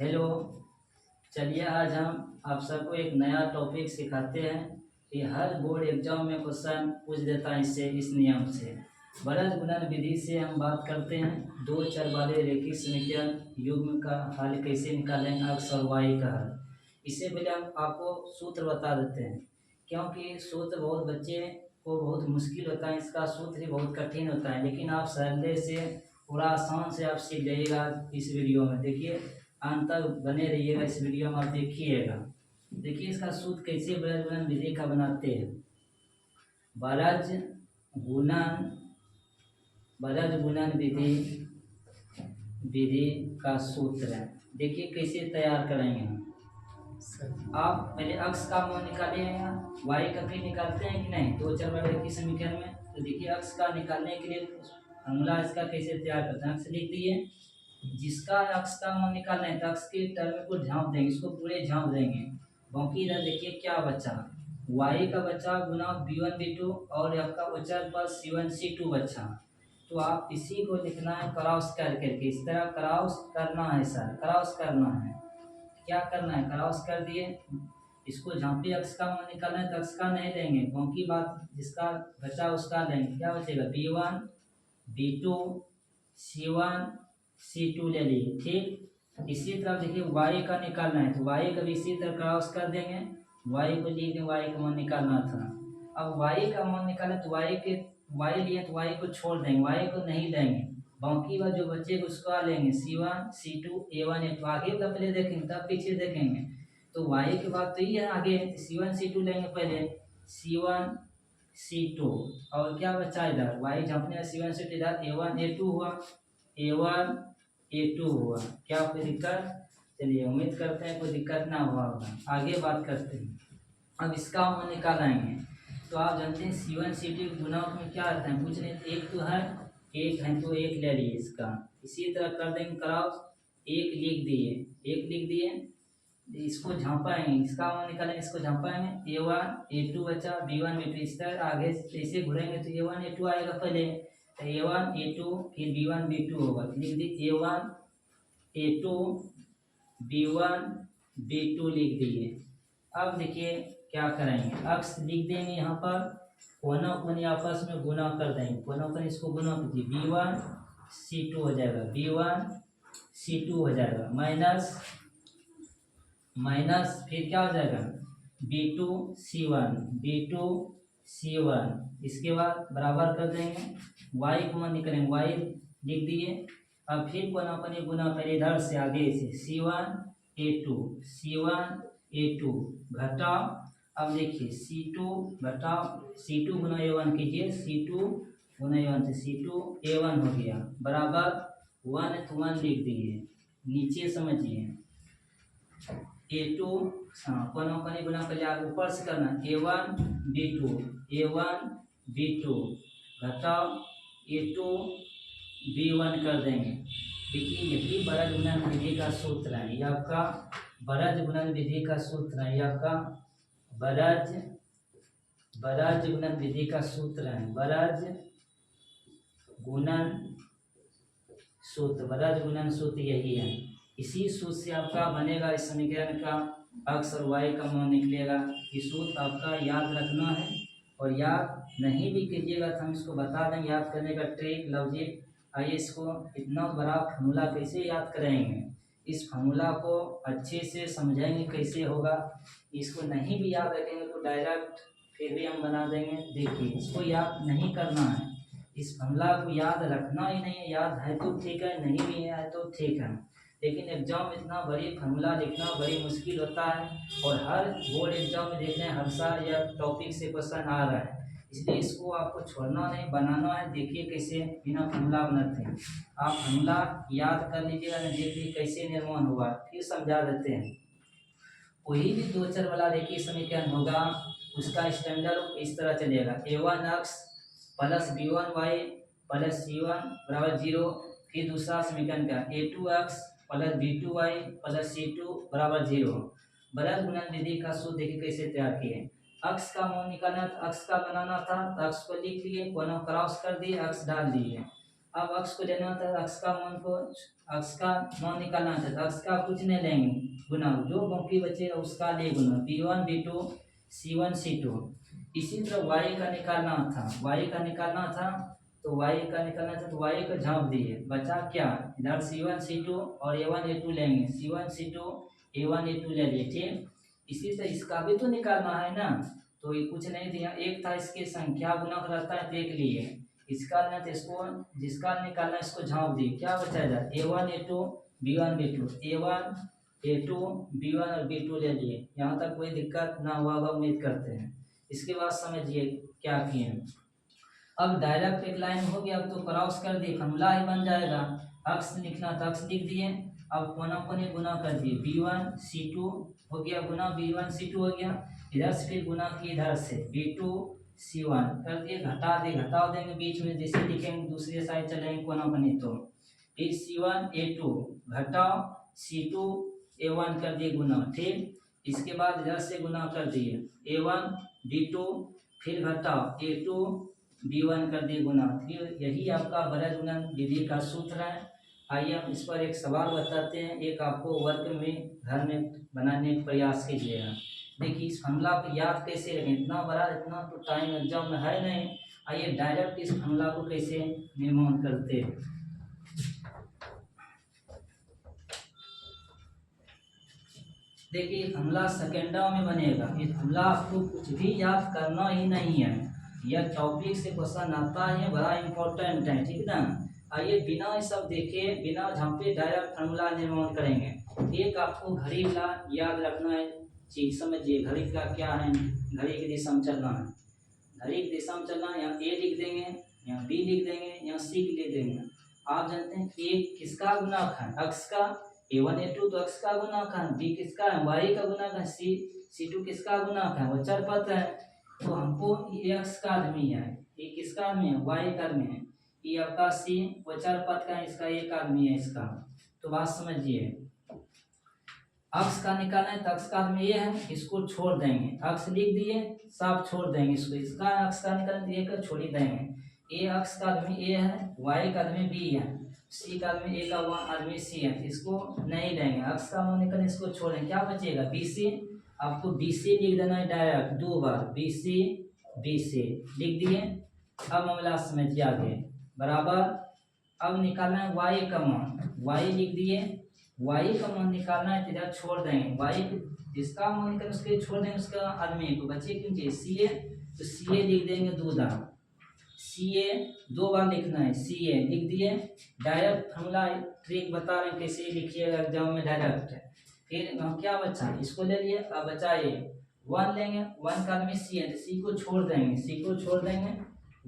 Hello. चलिए आज हम आप सबको एक नया टॉपिक सिखाते हैं कि हर बोर्ड एग्जाम में क्वेश्चन पूछ देता है इससे इस नियम से। बरज गुणन विधि से हम बात करते हैं दो चर वाले रेखीय समीकरण युग्म का हल कैसे निकालें, अक्स और वाई का हल। इससे पहले हम आपको सूत्र बता देते हैं, क्योंकि सूत्र बहुत बच्चे को बहुत मुश्किल होता है, इसका सूत्र ही बहुत कठिन होता है, लेकिन आप सरले से पूरा आसान से आप सीख जाइएगा। इस वीडियो में देखिए, अंत तक बने रहिएगा, इस वीडियो में आप देखिएगा। देखिए इसका सूत्र कैसे बरज गुणन विधि का बनाते हैं। बरज गुणन विधि का सूत्र है। देखिए कैसे तैयार करेंगे हम। आप पहले अक्स का मान निकाले हैं, वाई का भी निकालते हैं कि नहीं, दो चर वाले की समीकरण में। तो देखिए अक्स का निकालने के लिए फॉर्मूला इसका कैसे तैयार करते हैं। अक्स लिख दिए, जिसका अक्स का मान निकालना है तो अक्स के टर्म को झाँप देंगे, इसको पूरे झाँप देंगे। बाकी इधर देखिए क्या बचा, वाई का बचा गुना b1 b2 और आपका बचा प्लस c1 c2 बचा। तो आप इसी को लिखना है क्रॉस करके, इस तरह क्रॉस करना है सर, क्रॉस करना है। क्या करना है, क्रॉस कर दिए, इसको झांपी अक्स का मान निकालना है तो अक्स का नहीं लेंगे, बाकी बात जिसका बचा उसका लेंगे। क्या बचेगा, b1 b2 c1 c2 ले लिए, ठीक। इसी तरह देखिए y का निकालना है तो y का भी इसी तरह क्रॉस कर देंगे, y को लिए y का मान निकालना था। अब y का मान निकाले तो y लिए तो y को छोड़ देंगे, y को नहीं लेंगे, बाकी बात जो बचेगा उसको लेंगे, c1 c2 a1 a2। आगे का पहले देखेंगे तब पीछे देखेंगे। तो y के बाद तो ये है आगे, c1 c2 लेंगे पहले, c1 c2 और क्या बचा इधर y झपने c1 c2 इधर a1 a2 हुआ, a1 a2 हुआ। क्या कोई दिक्कत, चलिए उम्मीद करते हैं कोई दिक्कत ना हुआ होगा। आगे बात करते हैं, अब इसका मान निकालेंगे। तो आप जानते हैं c1 c2 गुना में क्या आता है, कुछ नहीं, एक तो है, एक है तो एक ले लिए इसका। इसी तरह कर देंगे क्रॉस, एक लिख दिए, इसको झांपाएंगे, इसका मान निकालेंगे, इसको झांपाएंगे, a1 a2 बचा b1 b2। इस तरह आगे ऐसे घुरेंगे तो a1 a2 आएगा पहले, तो a1 a2 फिर b1 b2 होगा। लिख दी a1 a2 b1 b2 लिख दिए। अब देखिए क्या करेंगे, अक्स लिख देंगे यहाँ पर, कोना कोनी आपस में गुना कर देंगे, कोना कोनी इसको गुना कीजिए, b1 c2 हो जाएगा, b1 c2 हो जाएगा, माइनस फिर क्या हो जाएगा, b2 c1 इसके बाद बराबर कर देंगे, y को मान निकालेंगे, y लिख दिए। अब फिर कोना कोनी गुना पहले इधर से आगे से c1 a2 घटाओ। अब देखिए c2 घटाओ, c2 गुना a1 कीजिए, c2 गुना a1 से c2 a1 हो गया, बराबर 1 तो 1 लिख दिए, नीचे समझिए a2 कोना कोनी गुना पहले आगे ऊपर से करना, a1 b2 घटाओ a2 b1 कर देंगे। देखिए यही बरज गुणन विधि का सूत्र है, ये आपका बरज गुणन विधि का सूत्र है, ये आपका बरज गुणन विधि का सूत्र है, बरज गुणन सूत्र यही है। इसी सूत्र से आपका बनेगा इस समीकरण का अक्स और वाई का मान निकलेगा। इस सूत्र आपका याद रखना है, और याद नहीं भी कीजिएगा तो हम इसको बता देंगे याद करने का ट्रिक लॉजिक। आइए इसको इतना बड़ा फॉर्मूला कैसे याद करेंगे, इस फॉर्मूला को अच्छे से समझेंगे कैसे होगा। इसको नहीं भी याद रखेंगे तो डायरेक्ट फिर भी हम बना देंगे। देखिए इसको याद नहीं करना है, इस फॉर्मूला को याद रखना ही नहीं है, याद है तो ठीक है, नहीं भी है तो ठीक है, लेकिन एग्जाम में इतना बड़ी फॉर्मूला लिखना बड़ी मुश्किल होता है, और हर बोर्ड एग्जाम में देखने हर साल या टॉपिक से क्वेश्चन आ रहा है, इसलिए इसको आपको छोड़ना नहीं, बनाना है। देखिए कैसे बिना फॉर्मूला बनाते हैं, आप फॉर्मूला याद कर लीजिएगा, देखिए कैसे निर्माण हुआ, फिर समझा देते हैं। कोई भी दो चर वाला रेखीय समीकरण होगा उसका स्टैंडर्ड इस तरह चलेगा, a1x plus b1y plus c1 बराबर 0। फिर दूसरा समीकरण का a2x plus b2y plus c2 बराबर 0। बरज गुणन विधि का सूत्र देखिए कैसे तैयार किए, अक्स का मान निकालना था, अक्स का बनाना था तो अक्स को लिख लिए, कोना क्रॉस कर दिए, अक्स डाल दिए। अब अक्स को लेना था, अक्स का मान निकालना था, तो अक्स का कुछ नहीं लेंगे गुना, जो बाकी बचे उसका ले गुना, b1 b2 c1 c2। इसी तरह y का निकालना था, तो y को झाँप दिए, बचा क्या, इधर c1 c2 और a1 a2 लेंगे, c1 c2 a1 a2 ले लिए, ठीक। इसी तरह इसका भी तो निकालना है ना, तो ये कुछ नहीं दिया, एक था इसके संख्या गुना रहता है, देख लिए इसका ना, तो इसको जिसका निकालना इसको झाँप दिए, क्या बचाएगा, a1 a2 b1 b2, a1 a2 b1 और b2 ले लिए। यहाँ तक कोई दिक्कत ना हुआ होगा उम्मीद करते हैं। इसके बाद समझिए क्या किए, अब डायरेक्ट एक लाइन हो गया, अब तो क्रॉस कर दिए, फॉर्मूला ही बन जाएगा। अक्स लिखना था, अक्स लिख दिए, अब कोना कोने गुना कर दिए, b1 c2 हो गया गुना, b1 c2 हो गया, इधर से फिर गुना किए, इधर से b2 c1 कर दिए, घटा देंगे बीच में, जैसे लिखेंगे दूसरे साइड चलेंगे कोना कोने, तो फिर c1 a2 घटाओ c2 a1 कर दिए गुना, ठीक। इसके बाद इधर से गुना कर दिए, a1 b2 फिर घटाओ a2 b1 कर दिए गुना, फिर यही आपका बड़ा गुणन विधि का सूत्र है। आइए हम इस पर एक सवाल बताते हैं, एक आपको वर्ग में घर में बनाने का प्रयास कीजिएगा। देखिए इस फॉर्मूला को याद कैसे रखें, इतना बड़ा, इतना तो टाइम एग्जाम में है नहीं। आइए डायरेक्ट इस फॉर्मूला को कैसे निर्माण करते हैं। देखिए फॉर्मूला सेकेंडा में बनेगा, ये फॉर्मूला आपको कुछ भी याद करना ही नहीं है, यह टॉपिक से क्वेश्चन आता है, बड़ा इंपॉर्टेंट है, ठीक ना। आइए बिना ये सब देखे, बिना झांपे डायरेक्ट फॉर्मूला निर्माण करेंगे। एक आपको घड़ी का याद रखना है चीज, समझिए घड़ी का क्या है, घड़ी की दिशा में चलना है, घड़ी की दिशा में चलना है, यहाँ ए लिख देंगे, यहाँ बी लिख देंगे, यहाँ सी लिख देंगे। आप जानते हैं ए किसका गुणक है, अक्स का, a1 a2 तो अक्स का गुणक है, बी किसका है, y का गुणक है, c2 किसका गुणक है, वो चरपद है, तो हमको ये अक्स का आदमी है, ये किसका आदमी है, y का आदमी है, ये आपका c वो चरपद का है, इसका एक आदमी है इसका। तो बात समझिए, अक्स का निकालना है तो अक्स का आदमी ये है, इसको छोड़ देंगे, अक्स लिख दिए, सब छोड़ देंगे इसको, इसका अक्स का निकालना तो एक छोड़ ही देंगे। ए अक्स का आदमी ए है, y का आदमी बी है, सी का आदमी ए का आदमी सी है, इसको नहीं लेंगे, अक्स का मान निकल इसको छोड़ें, क्या बचेगा, बी सी। आपको बी सी लिख देना है डायरेक्ट, 2 बार बी सी लिख दिए। अब मामला समझिए आगे, बराबर अब निकालना है y का मान, y लिख दिए, y का मान निकालना है, इधर छोड़ देंगे, y जिसका मान निकालना उसके छोड़ देंगे, उसका आदमी को बचे क्योंकि सी ए, तो सी ए लिख देंगे 2 बार, सी ए 2 बार लिखना है, सी ए लिख दिए। डायरेक्ट फॉर्मूला ट्रिक बता रहे हैं कैसे लिखिएगा एग्जाम में डायरेक्ट। फिर हम क्या बचा, इसको ले लिए, अब बचा ये 1 लेंगे, 1 का आदमी सी है तो सी को छोड़ देंगे,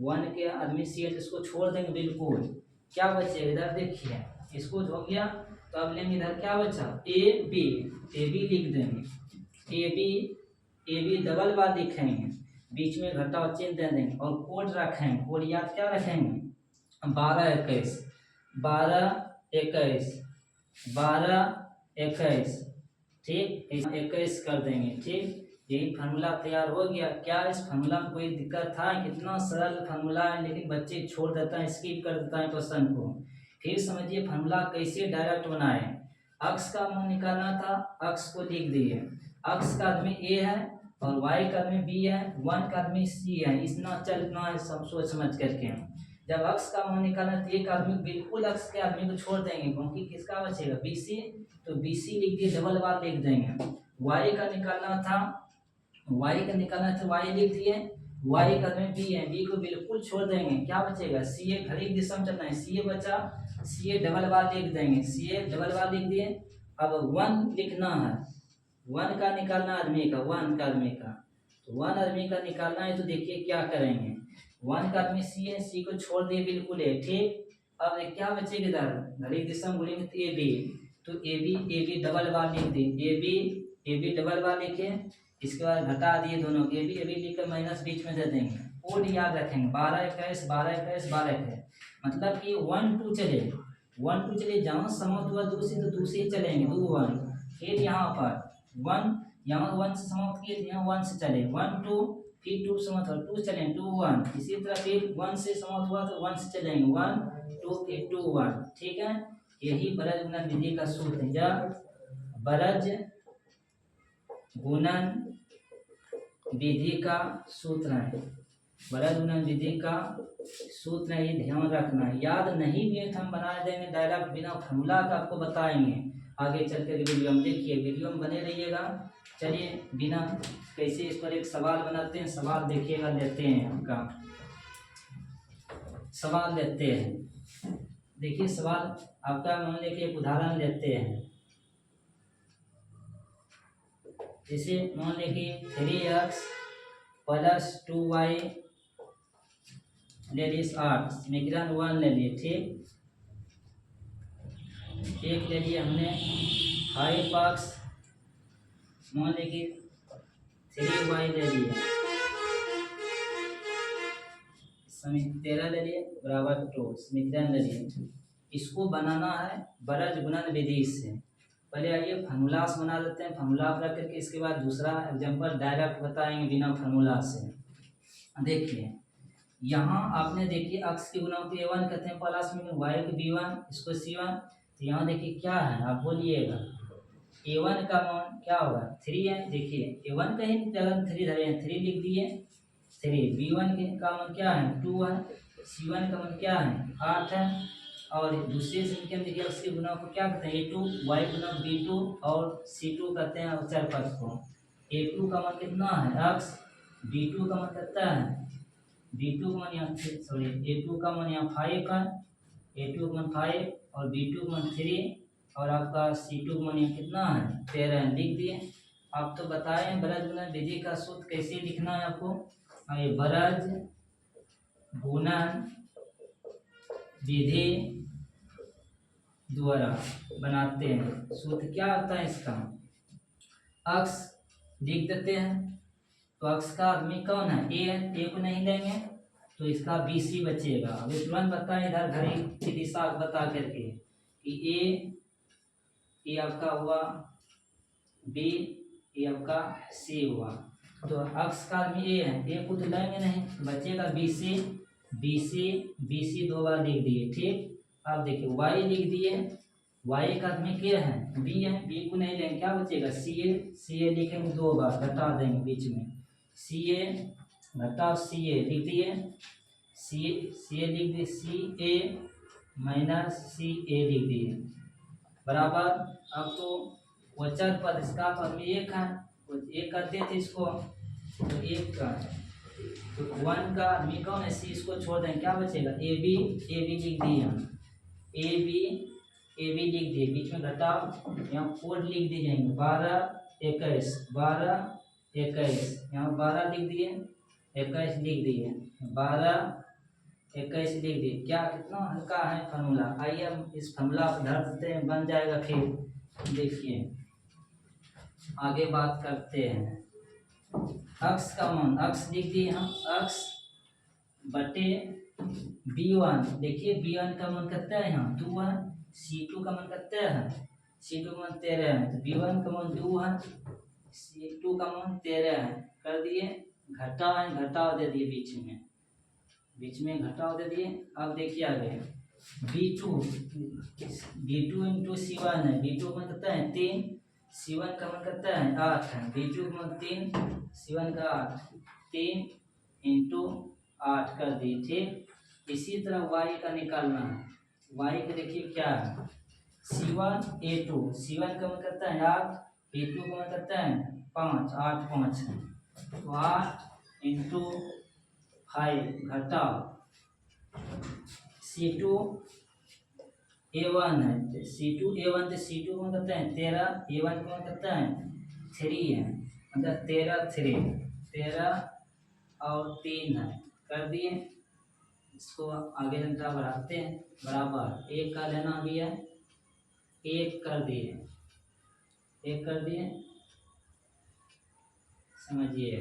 1 के आदमी सी है तो इसको छोड़ देंगे बिल्कुल, क्या बचेगा इधर देखिए, इसको हो गया, तो अब लेंगे इधर क्या बचा, ए बी लिख देंगे, ए बी डबल बार लिखेंगे, बीच में घटाव चिन्ह दे देंगे, और कोड रखेंगे, कोड याद क्या रखेंगे, 12 21 ठीक, 21 कर देंगे, ठीक। यही फार्मूला तैयार हो गया। क्या इस फार्मूला में कोई दिक्कत था, कितना सरल फार्मूला है, लेकिन बच्चे छोड़ देता है, स्किप कर देता है क्वेश्चन को। फिर समझिए फार्मूला कैसे डायरेक्ट बनाए, अक्स का मान निकालना था, अक्स को लिख दिए, अक्स का आदमी ए है और y का आदमी बी है, 1 का आदमी सी है, इतना चलना है सब सोच समझ करके। जब अक्स का मान निकालना तो एक आदमी बिल्कुल अक्स के आदमी को छोड़ देंगे, क्योंकि किसका बचेगा, बी सी, तो बी सी लिख दिए, डबल बार लिख देंगे। y का निकालना था, y लिख दिए, y का आदमी बी है, बी को बिल्कुल छोड़ देंगे, क्या बचेगा, सी ए, घड़ी की दिशा में चलना है, सी ए बचा, सी ए डबल बार लिख देंगे, सी ए डबल बार लिख दिए। अब 1 लिखना है, 1 का निकालना आदमी का, 1 का आदमी का, तो 1 आदमी का निकालना है, तो देखिए क्या करेंगे, 1 का आदमी सी है, सी को छोड़ दिए बिल्कुल है, ठीक। अब क्या बचेगा इधर, घड़ी दिशा में बोलेंगे तो ए बी, तो ए बी डबल बार लिख दिए, ए बी डबल बार लिखे, इसके बाद घटा दिए दोनों, ए बी लिख कर माइनस बीच में दे देंगे, कोड याद रखेंगे, 12 21 मतलब कि 1 2 चले, जहाँ समाप्त हुआ 2 से तो 2 से ही चलेंगे, 2 1, फिर यहाँ पर 1, यहाँ 1 से समाप्त किए तो यहाँ 1 से चले, 1 2 फिर 2 समाप्त हुआ 2 चलेंगे 2 1, इसी तरह फिर 1 से समाप्त हुआ तो 1 से चलेंगे 1 2 फिर 2 1, ठीक है। यही बरज गुणन विधि का सूत्र है। जब बरज गुणन विधि का सूत्र है, बरज गुणन विधि का सूत्र है, ये ध्यान रखना है। याद नहीं भी है तो हम बना देंगे डायरेक्ट बिना फॉर्मूला का आपको बताएंगे आगे चल कर वीडियो में। देखिए वीडियो में बने रहिएगा। चलिए बिना कैसे इस पर एक सवाल बनाते हैं, सवाल देखिएगा, लेते हैं आपका सवाल लेते हैं। देखिए सवाल आपका मान लीजिए एक उदाहरण लेते हैं। जैसे मान लीजिए 3x + 2y ले लीजिए 8, समीकरण 1 ले लिए, ठीक। एक ले लिए हमने 5x मान लीजिए 3y ले लिए, 13 ले लिए बराबर 2, समीकरण ले लिए। इसको बनाना है बरज गुणन विधि से। पहले आइए फार्मूला से बना देते हैं, फार्मूला रख करके इसके बाद दूसरा एग्जांपल डायरेक्ट बताएंगे बिना फार्मूला से। देखिए यहाँ आपने देखिए अक्ष के गुणा को a1 कहते हैं प्लस में y के b1, इसको c1। तो यहाँ देखिए क्या है, आप बोलिएगा a1 का मान क्या होगा 3 है। देखिए a1 का ही जगह 3 धरे हैं, 3 लिख दिए 3। b1 के का मान क्या है 2 है, c1 का मान क्या है 8 है। और दूसरे समीकरण देखिए अक्ष के गुणा को क्या कहते हैं a2, y गुणा b2 और c2 कहते हैं अचर पद को। a2 का मान कितना है अक्ष, b2 का मान कितना है, b2 का मान यहाँ a2 का मान यहाँ 5 है, a2 का मान 5 और b2 का मान 3 और आपका c2 का मान यहाँ कितना है 13 लिख दिए। आप तो बताएं बरज गुणन विधि का सूत्र कैसे लिखना है आपको। ये बरज गुणन विधि द्वारा बनाते हैं। सूत्र क्या होता है इसका, अक्ष लिख देते हैं। तो अक्ष का आदमी कौन है ए को नहीं लेंगे तो इसका BC बचेगा। अभी तुरंत बताएं इधर घड़ी की दिशा बता करके कि ए आपका हुआ B, ये आपका C हुआ। तो अक्ष का आदमी ए है, ए को तो लेंगे नहीं, बचेगा BC 2 बार लिख दिए, ठीक। अब देखिए y लिख दिए, y का आदमी क्या है b है, b को नहीं लेंगे, क्या बचेगा CA लिखेंगे 2 बार, घटा देंगे बीच में CA घटा CA लिख दिए, CA लिख दिए, CA माइनस CA लिख दिए बराबर। अब तो वचर पद इसका तो आदमी एक है, एक करते थे इसको तो एक का, तो 1 का आदमी कौन है C, इसको छोड़ देंगे, क्या बचेगा AB लिख दिए हम, AB लिख दिए, बीच में घटाओ, यहाँ कोड लिख दिए जाएंगे 12 21 यहाँ 12 लिख दिए 21 लिख दिए 12 21 लिख दिए। क्या कितना हल्का है फार्मूला। आइए हम इस फार्मूला पर धर देते हैं, बन जाएगा। फिर देखिए आगे बात करते हैं। अक्ष का मान, अक्ष लिख दिए हम, अक्ष बटे b1। देखिए b1 का मान कितना है यहाँ 2 है, c2 का मान कितना है, c2 का मान 13 है, तो b1 का मान 2 है, c2 का मान 13 है। कर दिए घटाव दे दिए बीच में घटाव दे दिए। अब देखिए आगे b2 इंटू c1 है, b2 का कितना है 3, c1 का मान कितना है 8 है, b2 का मान 3 c1 का 8, 3 इंटू 8 कर दिए, ठीक। इसी तरह y का निकालना है। y का देखिए क्या है c1 a2, c1 का मान कितना है 8, a2 का मान कितना है 5, 8 5 है, तो 8 इंटू 5 घटाओ c2 a1 है, c2 a1 तो c2 को कितना है 13, a1 को कितना है 3 है, मतलब 13 और 3 है। कर दिए, इसको आगे घंटा बढ़ाते हैं बराबर 1 का लेना भी है, 1 कर दिए समझिए।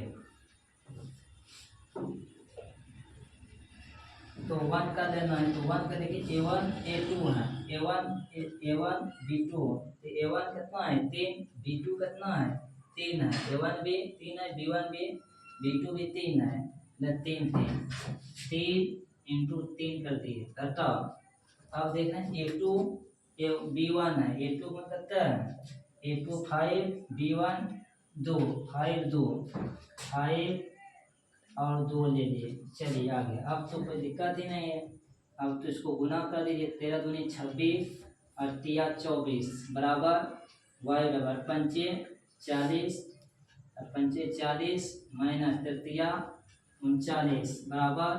तो 1 का लेना है, तो 1 का देखिए a1 a2 है, a1 b2, तो a1 कितना है 3, b2 कितना है 3 है, a1 भी 3 है, b1 भी B2 भी 3 है न, 3 इंटू 3 कर दिए, घटाओ। अब देख रहे हैं A2 B1 है, A2 में कितना है, A2 5, B1 2, 5 और 2 ले लिए। चलिए आगे, अब तो कोई दिक्कत ही नहीं है। अब तो इसको गुना कर दीजिए, 13 दूनी 26 और 3 24 बराबर y बराबर 5 40 और 5 40 माइनस 3 39 बराबर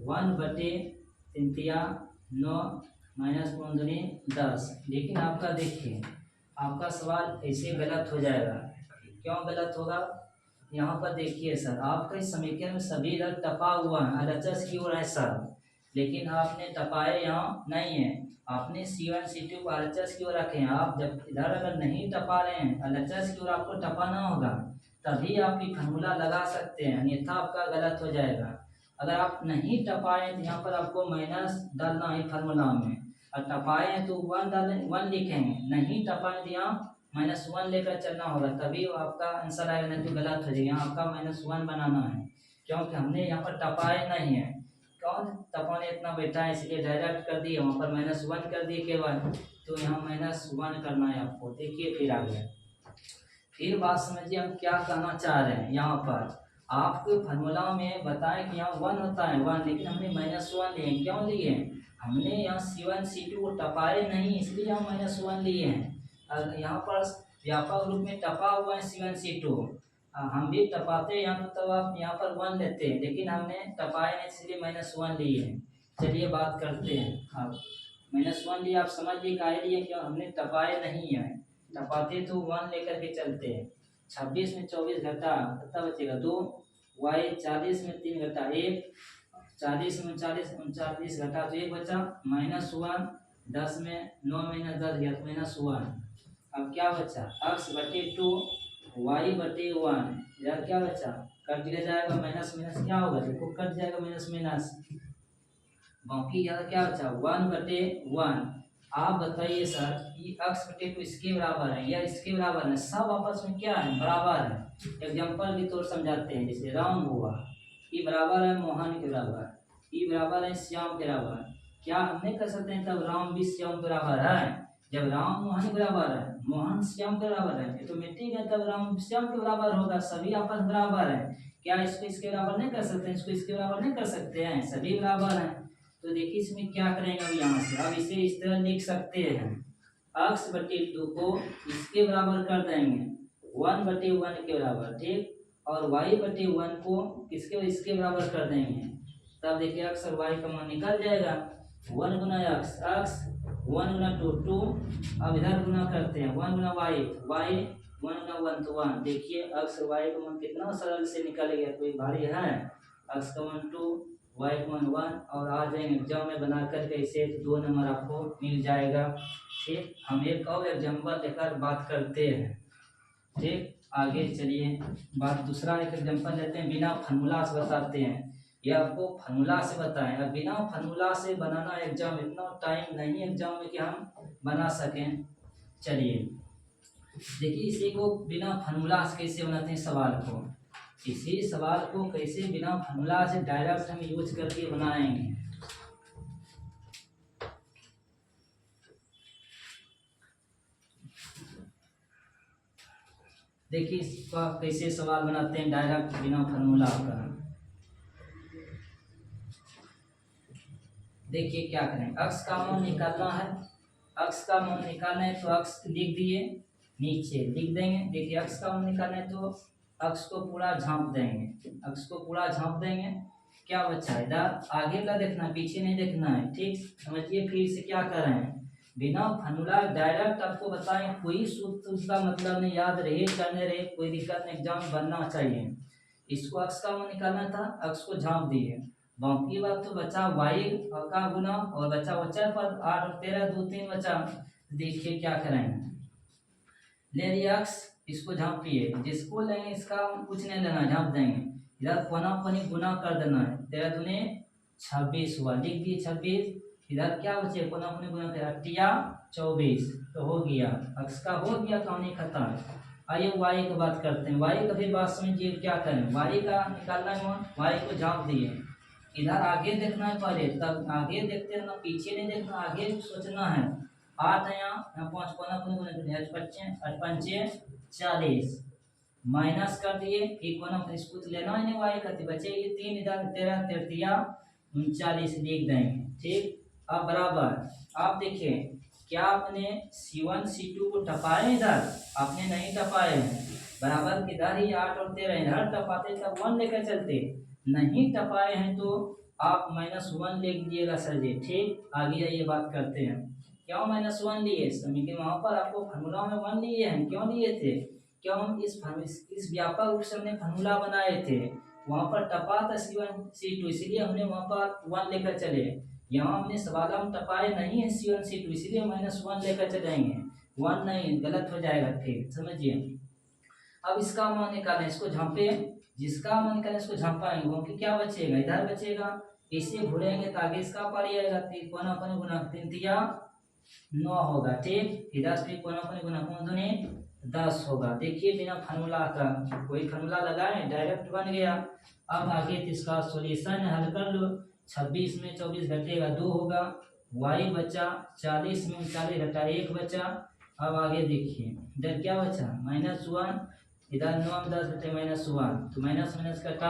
1/3 9 माइनस 10। लेकिन आपका देखिए, आपका सवाल ऐसे गलत हो जाएगा। क्यों गलत होगा, यहाँ पर देखिए सर, आपका इस समीकरण में सभी इधर टपा हुआ है, LHS की ओर है सर, लेकिन आपने टपाए यहाँ नहीं है, आपने C1 C2 को LHS की ओर रखे हैं। आप जब इधर अगर नहीं टपा रहे हैं, LHS की ओर आपको टपाना होगा, तभी आप ये फार्मूला लगा सकते हैं, अन्यथा आपका गलत हो जाएगा। अगर आप नहीं टपाए तो यहाँ पर आपको माइनस डालना है फार्मूला में, और टपाए हैं तो 1 डालें, 1 लिखेंगे, नहीं टपाए तो यहाँ -1 लेकर चलना होगा, तभी आपका आंसर आएगा, नहीं तो गलत हो जाएगा। यहाँ आपका -1 बनाना है, क्योंकि हमने यहाँ पर टपाए नहीं है। कौन टपाने इतना बैठा है, इसलिए डायरेक्ट कर दिए, वहाँ पर -1 कर दिए केवल, तो यहाँ -1 करना है आपको। देखिए फिर आगे, फिर बात समझिए हम क्या कहना चाह रहे हैं। यहाँ पर आपको फार्मूला में बताएं कि यहाँ 1 होता है 1, लेकिन हमने -1 लिए। क्यों लिए, हमने यहाँ C1 C2 को टपाए नहीं, इसलिए हम -1 लिए हैं। अगर यहाँ पर व्यापक रूप में टपा हुआ है C1 C2, हम भी टपाते यहाँ पर, तब आप यहाँ पर 1 लेते हैं, लेकिन हमने टपाए नहीं, इसलिए -1 लिए हैं। चलिए बात करते हैं। अब -1 लिए, आप समझ लिए काहे लिए, क्यों, हमने टपाए नहीं है, टपाते तो 1 लेकर के चलते हैं। 26 में 24 घटा, कितना बचेगा 2, y 40 में 3 घटा 1, 40 में 39 घटा तो 1 बचा, -1, 10 में 9 में 10 गया तो -1। अब क्या बचा, x/2 y/1, यार क्या बचा, कट दिया जाएगा, माइनस माइनस क्या होगा, देखो कट जाएगा माइनस माइनस, बाकी यार क्या बचा 1/1। आप बताइए सर, ये x/2 इसके बराबर है या इसके बराबर है, सब आपस में क्या है, बराबर है। एग्जांपल के तौर समझाते हैं, जैसे राम हुआ, ये बराबर है मोहन के बराबर, ये बराबर है श्याम के बराबर। क्या हमने कर सकते हैं तब राम भी श्याम के बराबर है, जब राम मोहन के बराबर है, मोहन श्याम के बराबर है, ऑटोमेटिक है, तब राम श्याम के बराबर होगा, सभी आपस बराबर है। क्या इसको इसके बराबर नहीं कर सकते, इसको इसके बराबर नहीं कर सकते हैं, सभी बराबर हैं। तो देखिए इसमें क्या करेंगे, अब यहाँ से अब इसे इस तरह लिख सकते हैं, x/2 को इसके बराबर कर देंगे 1/1 के बराबर, ठीक, और y/1 को किसके इसके बराबर कर देंगे, तब देखिए x और y का मान निकल जाएगा। 1 गुना x, 1 गुना 2, अब इधर गुना करते हैं 1 गुना y, 1 गुना 1 तो 1। देखिए x और y का मान कितना सरल से निकल गया, कोई भारी है, x का मान 2, y का मान 1, और आ जाएंगे एग्जाम में बना करके ऐसे 2 नंबर आपको मिल जाएगा। ठीक, हम एक और एग्जाम्पल लेकर बात करते हैं। ठीक, आगे चलिए, बात दूसरा एक एग्जाम्पल लेते हैं, बिना फार्मूला से बताते हैं, ये आपको फार्मूला से बताएं। अब बिना फार्मूला से बनाना एग्जाम, इतना टाइम नहीं एग्जाम में कि हम बना सकें। चलिए देखिए, इसी को बिना फार्मूला से कैसे बनाते हैं सवाल को, इसी सवाल को कैसे बिना फार्मूला से डायरेक्ट हम यूज करके बनाएंगे। देखिए इसका कैसे सवाल बनाते हैं डायरेक्ट बिना फार्मूला का। देखिए क्या करें, अक्स का मान निकालना है, अक्स का मान निकालना है तो अक्स लिख दिए, नीचे लिख देंगे। देखिए अक्स का मान निकालना है तो अक्स को पूरा झांप देंगे, अक्स को पूरा झांप देंगे। क्या बचा है, इधर आगे का देखना, पीछे नहीं देखना है। ठीक, समझिए फिर से क्या कर रहे हैं, बिना फार्मूला डायरेक्ट आपको बताएं, कोई सूत्र उसका मतलब नहीं, याद रहे करने रहे, कोई दिक्कत नहीं, एग्जाम बनना चाहिए। इसको अक्स का मान निकालना था, अक्स को झांप दिए, बाकी बात तो बचा y का गुना, और बचा बचा पर 8 और 13 2 3 बचा। देखिए क्या करेंगे, ले लिया अक्स, इसको झांपिए, जिसको लेंगे इसका कुछ नहीं लेना, झांप देंगे, इधर कोना कोनी गुना कर देना है, 13 दूने 26 हुआ, लिख दिए 26, इधर क्या बचे, कोना कोनी गुना कर 8 या 24, तो हो गया, अक्स का हो गया, कहानी खत्म। आइए वाई की बात करते हैं। वाई का भी बात समझिए क्या करें। वाई का निकालना है, वाई को झाँप दिए, इधर आगे देखना है पहले, तब आगे देखते रहना, पीछे नहीं देखना, आगे सोचना है। 8 है यहाँ 5 कोना कोने 8 40 माइनस कर दिए, एक कोना इसको तो लेना है नहीं, वाई करते बचे ये 3 इधर 13 33 39 लिख देंगे। ठीक, अब बराबर आप देखिए क्या आपने C1 C2 को टपाए इधर, आपने नहीं टपाए हैं, बराबर किधर ही 8 और 13 इधर टपाते तब 1 लेकर चलते, नहीं टपाए हैं तो आप -1 लिख दीजिएगा सर जी। ठीक, आगे ये बात करते हैं क्यों -1 लिए, समीकरण वहां पर आपको फार्मूला में 1 लिए हैं, क्यों लिए थे, क्यों हम इस व्यापक रूप से हमने फार्मूला बनाए थे, वहां पर टपा था C1 C2 इसलिए हमने वहां पर 1 लेकर चले। यहाँ हमने सवाल हम टपाए नहीं है C1 C2 इसलिए -1 लेकर चलेंगे, 1 नहीं गलत हो जाएगा। ठीक, समझिए। अब इसका मान निकालें, इसको झांपे, जिसका मान निकालें इसको झांपाएंगे, क्योंकि क्या बचेगा, इधर बचेगा, इसे घुरेंगे तो आगे इसका पारी आएगा, 3 कोना कोने गुना 3 तिया 9 होगा। ठीक, इधर से कोना कोने गुना 5 दूनी 10 होगा। देखिए बिना फार्मूला का, कोई फार्मूला लगाए डायरेक्ट बन गया। अब आगे इसका सॉल्यूशन हल कर लो। 26 में 24 घटेगा 2 होगा, y बचा 40 में 39 घटा 1 बचा। अब आगे देखिए इधर क्या बचा -1, इधर 9 में 10 घटे -1 तो माइनस माइनस कटा,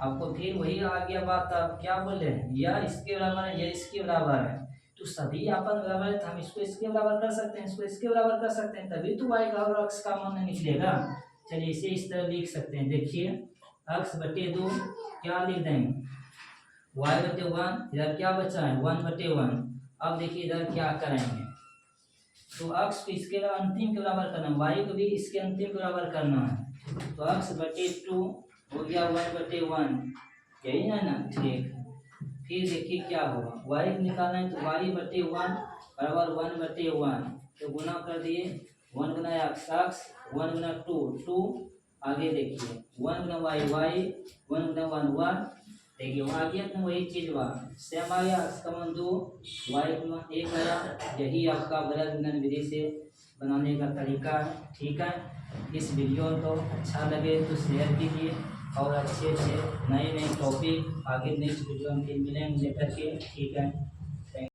आपको फिर वही आ गया बात। अब क्या बोले यह इसके बराबर है, यह इसके बराबर है, तो सभी आपस बराबर है तो हम इसको इसके बराबर कर सकते हैं, इसको इसके बराबर कर सकते हैं, तभी तो y का और x का मान निकलेगा। चलिए इसे इस तरह लिख सकते हैं, देखिए x बटे 2 क्या लिख देंगे y बटे 1, इधर क्या बचा है 1 बटे 1। अब देखिए इधर क्या करेंगे, तो x को इसके अंतिम के बराबर करना, y को भी इसके अंतिम के बराबर करना है, तो x बटे 2 हो गया 1 बटे 1, यही है ना। ठीक, फिर देखिए क्या होगा, y को निकालना है तो y बटे 1 बराबर 1 बटे 1, तो गुना कर दिए 1 गुना x 1 गुना 2 आगे देखिए 1 गुना y 1 गुना 1 देखिए वहाँ आ गया ना, वही चीज वहाँ सेम आ गया, x का मान 2 y का मान 1 आया। यही आपका बृहद गुणन विधि से बनाने का तरीका है। ठीक है, इस वीडियो को अच्छा लगे तो शेयर कीजिए और अच्छे नए टॉपिक आगे नेक्स्ट वीडियो में मिलेंगे लेकर के। ठीक है।